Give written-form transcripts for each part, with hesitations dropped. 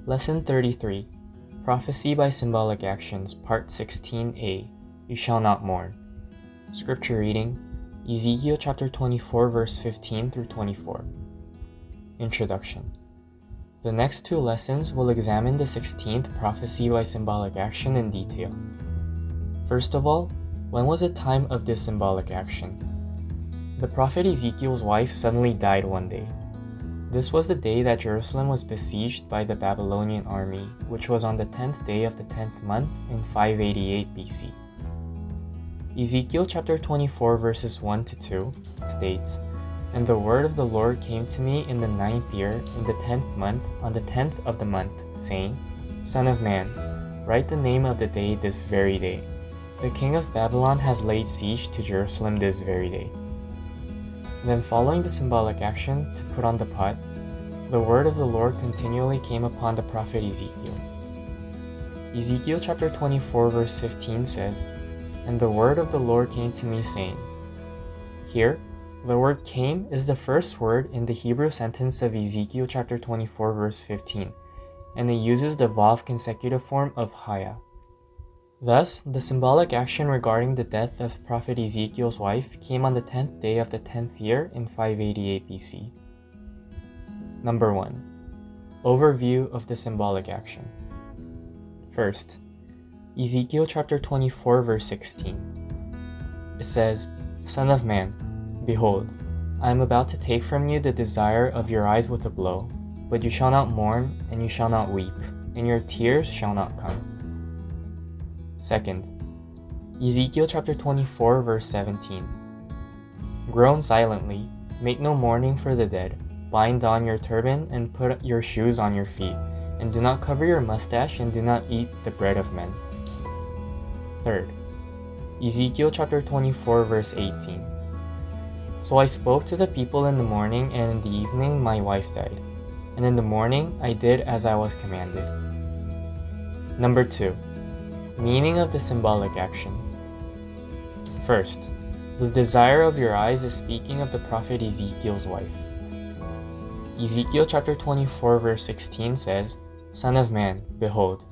Lesson 33, Prophecy by Symbolic Actions, Part 16a, You Shall Not Mourn. Scripture reading, Ezekiel chapter 24 verse 15 through 24. Introduction. The next two lessons will examine the 16th prophecy by symbolic action in detail. First of all, when was the time of this symbolic action? The prophet Ezekiel's wife suddenly died one day. This was the day that Jerusalem was besieged by the Babylonian army, which was on the 10th day of the 10th month in 588 BC. Ezekiel chapter 24 verses 1 to 2 states, And the word of the Lord came to me in the 9th year, in the 10th month, on the 10th of the month, saying, Son of man, write the name of the day this very day. The king of Babylon has laid siege to Jerusalem this very day. Then following the symbolic action to put on the pot, the word of the Lord continually came upon the prophet Ezekiel. Ezekiel chapter 24 verse 15 says, And the word of the Lord came to me saying. Here, the word came is the first word in the Hebrew sentence of Ezekiel chapter 24 verse 15, and it uses the vav consecutive form of haya. Thus, the symbolic action regarding the death of prophet Ezekiel's wife came on the 10th day of the 10th year in 588 BC. Number 1. Overview of the symbolic action. First, Ezekiel chapter 24 verse 16. It says, Son of man, behold, I am about to take from you the desire of your eyes with a blow, but you shall not mourn, and you shall not weep, and your tears shall not come. Second, Ezekiel chapter 24 verse 17. Groan silently, make no mourning for the dead, bind on your turban and put your shoes on your feet, and do not cover your mustache and do not eat the bread of men. Third, Ezekiel chapter 24 verse 18. So I spoke to the people in the morning, and in the evening my wife died, and in the morning I did as I was commanded. Number 2. Meaning of the symbolic action. First, the desire of your eyes is speaking of the prophet Ezekiel's wife. Ezekiel chapter 24 verse 16 says, Son of man, behold,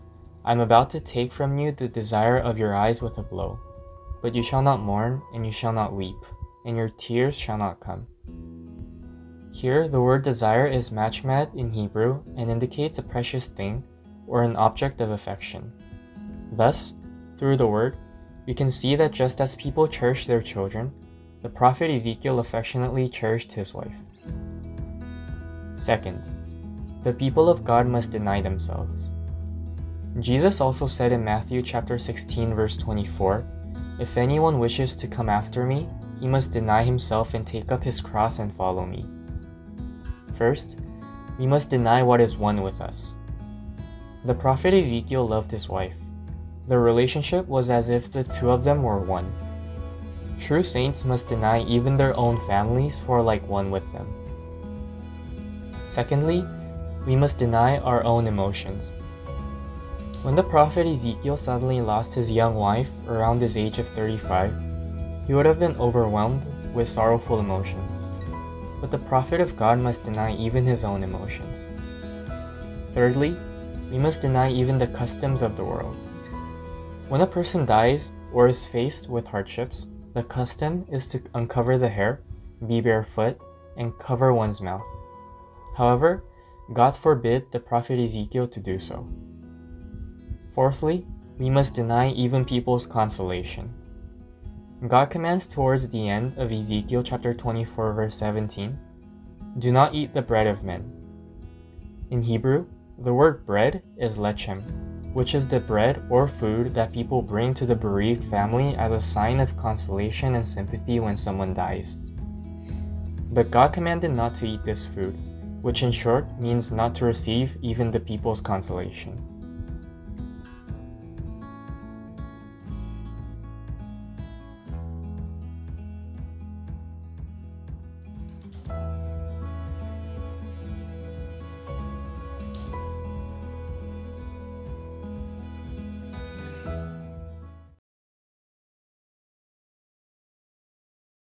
I am about to take from you the desire of your eyes with a blow, but you shall not mourn, and you shall not weep, and your tears shall not come. Here, the word desire is machmad in Hebrew and indicates a precious thing or an object of affection. Thus, through the word, we can see that just as people cherish their children, the prophet Ezekiel affectionately cherished his wife. Second, the people of God must deny themselves. Jesus also said in Matthew chapter 16 verse 24, If anyone wishes to come after me, he must deny himself and take up his cross and follow me. First, we must deny what is one with us. The prophet Ezekiel loved his wife. The relationship was as if the two of them were one. True saints must deny even their own families who are like one with them. Secondly, we must deny our own emotions. When the prophet Ezekiel suddenly lost his young wife around his age of 35, he would have been overwhelmed with sorrowful emotions. But the prophet of God must deny even his own emotions. Thirdly, we must deny even the customs of the world. When a person dies or is faced with hardships, the custom is to uncover the hair, be barefoot, and cover one's mouth. However, God forbid the prophet Ezekiel to do so. Fourthly, we must deny even people's consolation. God commands towards the end of Ezekiel chapter 24 verse 17, Do not eat the bread of men. In Hebrew, the word bread is lechem, which is the bread or food that people bring to the bereaved family as a sign of consolation and sympathy when someone dies. But God commanded not to eat this food, which in short means not to receive even the people's consolation.